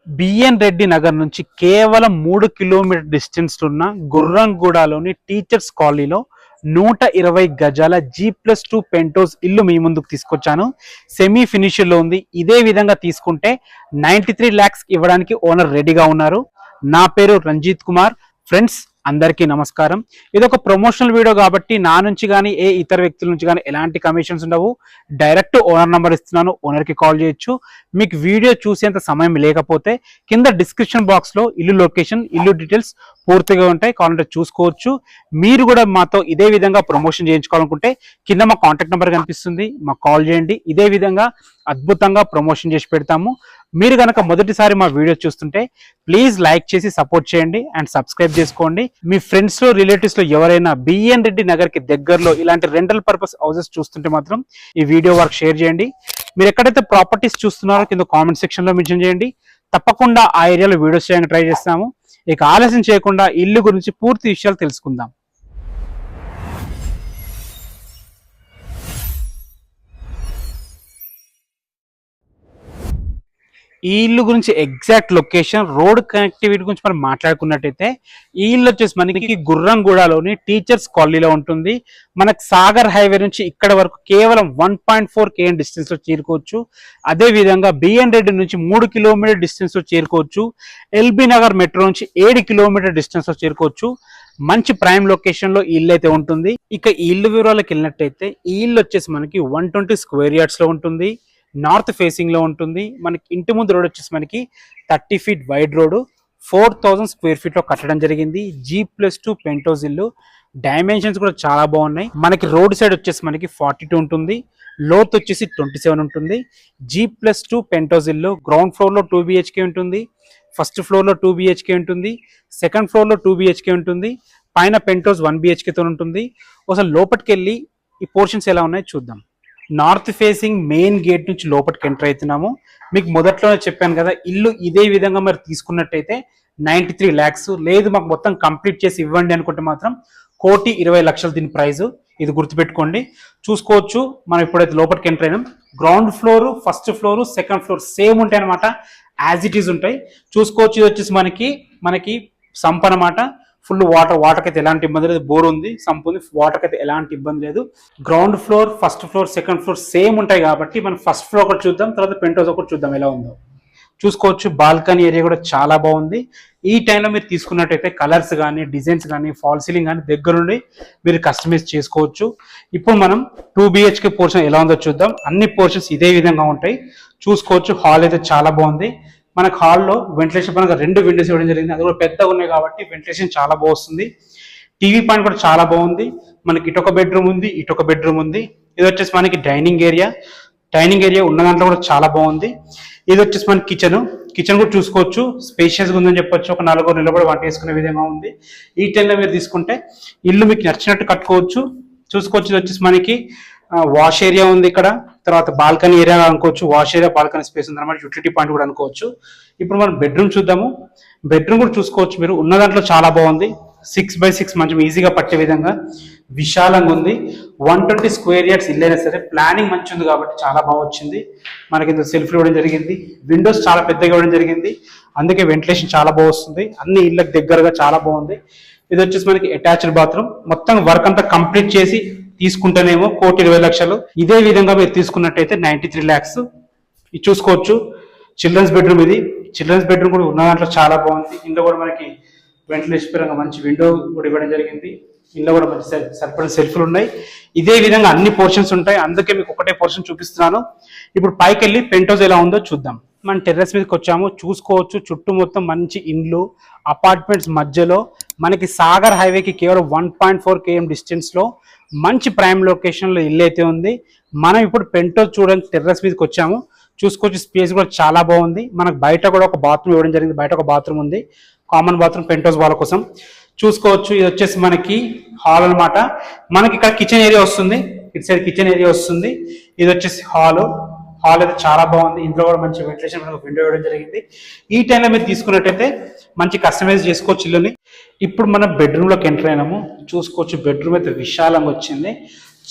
B N Reddy Nagar నుంచి కేవలం 3 kilometre distance ఉన్న గుర్రంగూడలోని టీచర్స్ కాలనీలో 120 గజాల G+2 పెంటోస్ ఇల్లు మీ ముందుకు తీసుకొచ్చాను. సెమీ ఫినిషర్ లో ఉంది. ఇదే విధంగా తీసుకుంటే 93 lakhs ఇవ్వడానికి ఓనర్ రెడీగా ఉన్నారు. నా పేరు రంజిత్ కుమార్. ఫ్రెండ్స్ అందరికీ నమస్కారం. ఇది ఒక ప్రమోషనల్ వీడియో కాబట్టి నా నుంచి కానీ ఏ ఇతర వ్యక్తుల నుంచి కానీ ఎలాంటి కమిషన్స్ ఉండవు. డైరెక్ట్ ఓనర్ నెంబర్ ఇస్తున్నాను, ఓనర్కి కాల్ చేయొచ్చు. మీకు వీడియో చూసేంత సమయం లేకపోతే కింద డిస్క్రిప్షన్ బాక్స్లో ఇల్లు లొకేషన్, ఇల్లు డీటెయిల్స్ పూర్తిగా ఉంటాయి, కావాలంటే చూసుకోవచ్చు. మీరు కూడా మాతో ఇదే విధంగా ప్రమోషన్ చేయించుకోవాలనుకుంటే కింద మా కాంటాక్ట్ నెంబర్ కనిపిస్తుంది, మాకు కాల్ చేయండి. ఇదే విధంగా అద్భుతంగా ప్రమోషన్ చేసి పెడతాము. మీరు కనుక మొదటిసారి మా వీడియో చూస్తుంటే ప్లీజ్ లైక్ చేసి సపోర్ట్ చేయండి అండ్ సబ్స్క్రైబ్ చేసుకోండి. మీ ఫ్రెండ్స్ లో రిలేటివ్స్ లో ఎవరైనా బిఎన్ రెడ్డి నగర్ కి దగ్గరలో ఇలాంటి రెంటల్ పర్పస్ హౌసెస్ చూస్తుంటే మాత్రం ఈ వీడియో వర్క్ షేర్ చేయండి. మీరు ఎక్కడైతే ప్రాపర్టీస్ చూస్తున్నారో కింద కామెంట్ సెక్షన్ లో మెన్షన్ చేయండి. తప్పకుండా ఆ ఏరియాలో వీడియోస్ చేయడానికి ట్రై చేస్తాము. ఇక ఆలస్యం చేయకుండా ఇల్లు గురించి పూర్తి విషయాలు తెలుసుకుందాం. ఈ ఇల్లు గురించి ఎగ్జాక్ట్ లొకేషన్, రోడ్ కనెక్టివిటీ గురించి మనం మాట్లాడుకున్నట్టయితే ఈ ఇల్లు వచ్చేసి మనకి గుర్రంగూడలోని టీచర్స్ కాలనీలో ఉంటుంది. మనకు సాగర్ హైవే నుంచి ఇక్కడ వరకు కేవలం 1.4 km డిస్టెన్స్ లో చేరుకోవచ్చు. అదే విధంగా బిఎన్ రెడ్డి నుంచి 3 కిలోమీటర్ డిస్టెన్స్ లో చేరుకోవచ్చు. ఎల్బీ నగర్ మెట్రో నుంచి 7 కిలోమీటర్ డిస్టెన్స్ లో చేరుకోవచ్చు. మంచి ప్రైమ్ లొకేషన్ లో ఈ ఇల్లు అయితే ఉంటుంది. ఇక ఈ ఇల్లు వివరాలకు వెళ్ళినట్టయితే ఈ ఇల్లు వచ్చేసి మనకి 120 square yards లో ఉంటుంది. నార్త్ ఫేసింగ్ లో ఉంటుంది. మనకి ఇంటి ముందు రోడ్ వచ్చేసి మనకి 30 feet wide road, 4000 square feet లో కట్టడం జరిగింది. G+2 పెంటోస్ ఇల్లు. డైమెన్షన్స్ కూడా చాలా బాగున్నాయి. మనకి రోడ్ సైడ్ వచ్చేసి మనకి 42 ఉంటుంది, లోత్ వచ్చేసి 27 ఉంటుంది. G+2 పెంటోస్ ఇల్లు. గ్రౌండ్ ఫ్లోర్ లో 2 BHK ఉంటుంది, ఫస్ట్ ఫ్లోర్ లో 2 BHK ఉంటుంది, సెకండ్ ఫ్లోర్ లో 2 BHK ఉంటుంది, పైన పెంటోస్ 1 BHK తో ఉంటుంది. ఒకసారి లోపలికి వెళ్ళి ఈ పోర్షన్స్ ఎలా ఉన్నాయో చూద్దాం. నార్త్ ఫేసింగ్ మెయిన్ గేట్ నుంచి లోపలికి ఎంటర్ అవుతున్నాము. మీకు మొదట్లోనే చెప్పాను కదా, ఇల్లు ఇదే విధంగా మరి తీసుకున్నట్టయితే 93 lakhs. లేదు మాకు మొత్తం కంప్లీట్ చేసి ఇవ్వండి అనుకుంటే మాత్రం 1,20,00,000 దీని ప్రైస్. ఇది గుర్తుపెట్టుకోండి. చూసుకోవచ్చు మనం ఇప్పుడైతే లోపలికి ఎంటర్ అయినాం. Ground floor, first floor, second floor same ఉంటాయి అనమాట, యాజ్ ఇట్ ఈస్ ఉంటాయి. చూసుకోవచ్చు. ఇది వచ్చేసి మనకి సంప్ అనమాట. ఫుల్ వాటర్కి అయితే ఎలాంటి ఇబ్బంది లేదు. బోర్ ఉంది, సంప్ ఉంది, వాటర్కి అయితే ఎలాంటి ఇబ్బంది లేదు. Ground floor, first floor, second floor same ఉంటాయి కాబట్టి మనం ఫస్ట్ ఫ్లోర్ ఒకటి చూద్దాం, తర్వాత పెంటోస్ ఒకటి చూద్దాం ఎలా ఉందో. చూసుకోవచ్చు. బాల్కనీ ఏరియా కూడా చాలా బాగుంది. ఈ టైంలో మీరు తీసుకున్నట్టయితే కలర్స్ కానీ, డిజైన్స్ కానీ, ఫాల్ సీలింగ్ కానీ దగ్గరుండి మీరు కస్టమైజ్ చేసుకోవచ్చు. ఇప్పుడు మనం 2 BHK పోర్షన్ ఎలా ఉందో చూద్దాం. అన్ని పోర్షన్స్ ఇదే విధంగా ఉంటాయి. చూసుకోవచ్చు. హాల్ అయితే చాలా బాగుంది. మనకు హాల్లో వెంటిలేషన్ పరంగా 2 విండోస్ ఇవ్వడం జరిగింది. అది కూడా పెద్దగా ఉన్నాయి కాబట్టి వెంటిలేషన్ చాలా బాగుంది. టీవీ పాయింట్ కూడా చాలా బాగుంది. మనకి ఇటొక బెడ్రూమ్ ఉంది, ఇటొక బెడ్రూమ్ ఉంది. ఇది వచ్చేసి మనకి డైనింగ్ ఏరియా ఉన్న దాంట్లో కూడా చాలా బాగుంది. ఇది వచ్చేసి మనకి కిచెన్ కూడా చూసుకోవచ్చు. స్పేషియస్గా ఉందని చెప్పొచ్చు. ఒక 4 నిలబడి వంట చేసుకునే విధంగా ఉంది. ఈ టైంలో మీరు తీసుకుంటే ఇల్లు మీకు నచ్చినట్టు కట్టుకోవచ్చు. చూసుకోవచ్చు. ఇది వచ్చేసి మనకి వాష్ ఏరియా ఉంది ఇక్కడ. తర్వాత బాల్కనీ ఏరియా అనుకోవచ్చు. వాష్ ఏరియా, బాల్కనీ స్పేస్ ఉంది అనమాట. యూటిలిటీ పాయింట్ కూడా అనుకోవచ్చు. ఇప్పుడు మనం బెడ్రూమ్ చూద్దాము. బెడ్రూమ్ కూడా చూసుకోవచ్చు. మీరు ఉన్న దాంట్లో చాలా బాగుంది. 6x6 మంచి ఈజీగా పట్టే విధంగా విశాలంగా ఉంది. 120 square yards ఇల్లైనా సరే ప్లానింగ్ మంచి ఉంది కాబట్టి చాలా బాగా వచ్చింది. మనకి ఇందులో సెల్ఫ్ ఇవ్వడం జరిగింది. విండోస్ చాలా పెద్దగా ఇవ్వడం జరిగింది, అందుకే వెంటిలేషన్ చాలా బాగా వస్తుంది. అన్ని ఇళ్ళకి దగ్గరగా చాలా బాగుంది. ఇది వచ్చేసి మనకి అటాచ్డ్ బాత్రూమ్. మొత్తం వర్క్ అంతా కంప్లీట్ చేసి తీసుకుంటేనేమో 1,20,00,000. ఇదే విధంగా మీరు తీసుకున్నట్టయితే 93 lakhs. ఇది చూసుకోవచ్చు. Children's bedroom. ఇది చిల్డ్రన్స్ బెడ్రూమ్ కూడా ఉన్న దాంట్లో చాలా బాగుంది. ఇందులో కూడా మనకి వెంటిలేషన్ పరంగా మంచి విండో కూడా ఇవ్వడం జరిగింది. ఇందులో కూడా మంచి సరిపడిన సెల్ఫ్లు ఉన్నాయి. ఇదే విధంగా అన్ని పోర్షన్స్ ఉంటాయి, అందుకే మీకు ఒకటే పోర్షన్ చూపిస్తున్నాను. ఇప్పుడు పైకి వెళ్ళి పెంటోస్ ఎలా ఉందో చూద్దాం. మనం టెర్రస్ మీదకి వచ్చాము. చూసుకోవచ్చు. చుట్టూ మొత్తం మంచి ఇండ్లు, అపార్ట్మెంట్స్ మధ్యలో మనకి సాగర్ హైవేకి కేవలం 1.4 km డిస్టెన్స్ లో మంచి ప్రైమ్ లొకేషన్ లో ఇల్లు అయితే ఉంది. మనం ఇప్పుడు పెంటోస్ చూడడానికి టెర్రస్ మీదకి వచ్చాము. చూసుకోవచ్చు. స్పేస్ కూడా చాలా బాగుంది. మనకు బయట కూడా ఒక బాత్రూమ్ ఇవ్వడం జరిగింది. బయట ఒక బాత్రూమ్ ఉంది, కామన్ బాత్రూమ్ పెంటోస్ వాళ్ళ కోసం. చూసుకోవచ్చు. ఇది వచ్చేసి మనకి హాల్ అనమాట. మనకి ఇక్కడ కిచెన్ ఏరియా వస్తుంది, ఇటు సైడ్ కిచెన్ ఏరియా వస్తుంది. ఇది వచ్చేసి హాల్ అయితే చాలా బాగుంది. ఇంట్లో కూడా మంచి వెంటిలేషన్ విండో ఇవ్వడం జరిగింది. ఈ టైంలో మీరు తీసుకున్నట్టయితే మంచి కస్టమైజ్ చేసుకోవచ్చు ఇల్లుని. ఇప్పుడు మనం బెడ్రూమ్ లోకి ఎంటర్ అయినాము. చూసుకోవచ్చు. బెడ్రూమ్ అయితే విశాలంగా వచ్చింది,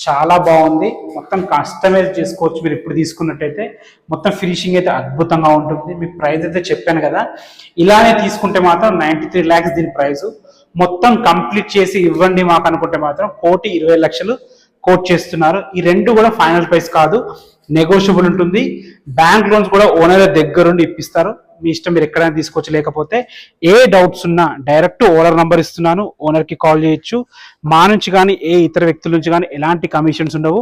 చాలా బాగుంది. మొత్తం కస్టమైజ్ చేసుకోవచ్చు మీరు ఇప్పుడు తీసుకున్నట్టయితే. మొత్తం ఫినిషింగ్ అయితే అద్భుతంగా ఉంటుంది. మీకు ప్రైస్ అయితే చెప్పాను కదా, ఇలానే తీసుకుంటే మాత్రం 93 lakhs దీని ప్రైస్. మొత్తం కంప్లీట్ చేసి ఇవ్వండి మాకు అనుకుంటే మాత్రం 1,20,00,000 కోట్ చేస్తున్నారు. ఈ రెండు కూడా ఫైనల్ ప్రైస్ కాదు, నెగోషియబుల్ ఉంటుంది. బ్యాంక్ లోన్స్ కూడా ఓనర్ దగ్గరుండి ఇప్పిస్తారు. మీ ఇష్టం, మీరు ఎక్కడైనా తీసుకోవచ్చు. లేకపోతే ఏ డౌట్స్ ఉన్నా డైరెక్ట్ ఓనర్ నంబర్ ఇస్తున్నాను, ఓనర్కి కాల్ చేయొచ్చు. మా నుంచి కానీ ఏ ఇతర వ్యక్తుల నుంచి కానీ ఎలాంటి కమిషన్స్ ఉండవు.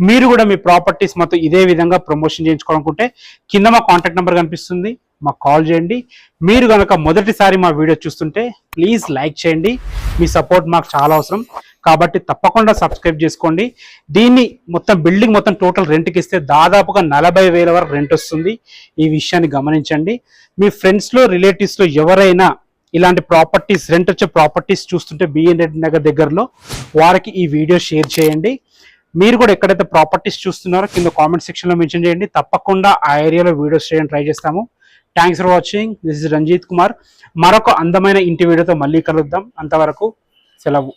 మీరు కూడా మీ ప్రాపర్టీస్ మొత్తం ఇదే విధంగా ప్రమోషన్ చేయించుకోవాలనుకుంటే కింద మా కాంటాక్ట్ నెంబర్ కనిపిస్తుంది, మాకు కాల్ చేయండి. మీరు కనుక మొదటిసారి మా వీడియో చూస్తుంటే ప్లీజ్ లైక్ చేయండి. మీ సపోర్ట్ మాకు చాలా అవసరం కాబట్టి తప్పకుండా సబ్స్క్రైబ్ చేసుకోండి. దీన్ని మొత్తం బిల్డింగ్ మొత్తం టోటల్ రెంట్కి ఇస్తే దాదాపుగా 40,000 వరకు రెంట్ వస్తుంది. ఈ విషయాన్ని గమనించండి. మీ ఫ్రెండ్స్లో రిలేటివ్స్లో ఎవరైనా ఇలాంటి ప్రాపర్టీస్, రెంట్ వచ్చే ప్రాపర్టీస్ చూస్తుంటే బిఎన్ రెడ్డి నగర్ దగ్గరలో వారికి ఈ వీడియో షేర్ చేయండి. మీరు కూడా ఎక్కడైతే ప్రాపర్టీస్ చూస్తున్నారో కింద కామెంట్ సెక్షన్లో మెన్షన్ చేయండి. తప్పకుండా ఆ ఏరియాలో వీడియోస్ చేయడానికి ట్రై చేస్తాము. Thanks for watching. This is Ranjith Kumar. మరొక అందమైన ఇంటి వీడియోతో మళ్ళీ కలుద్దాం. అంతవరకు సెలవు.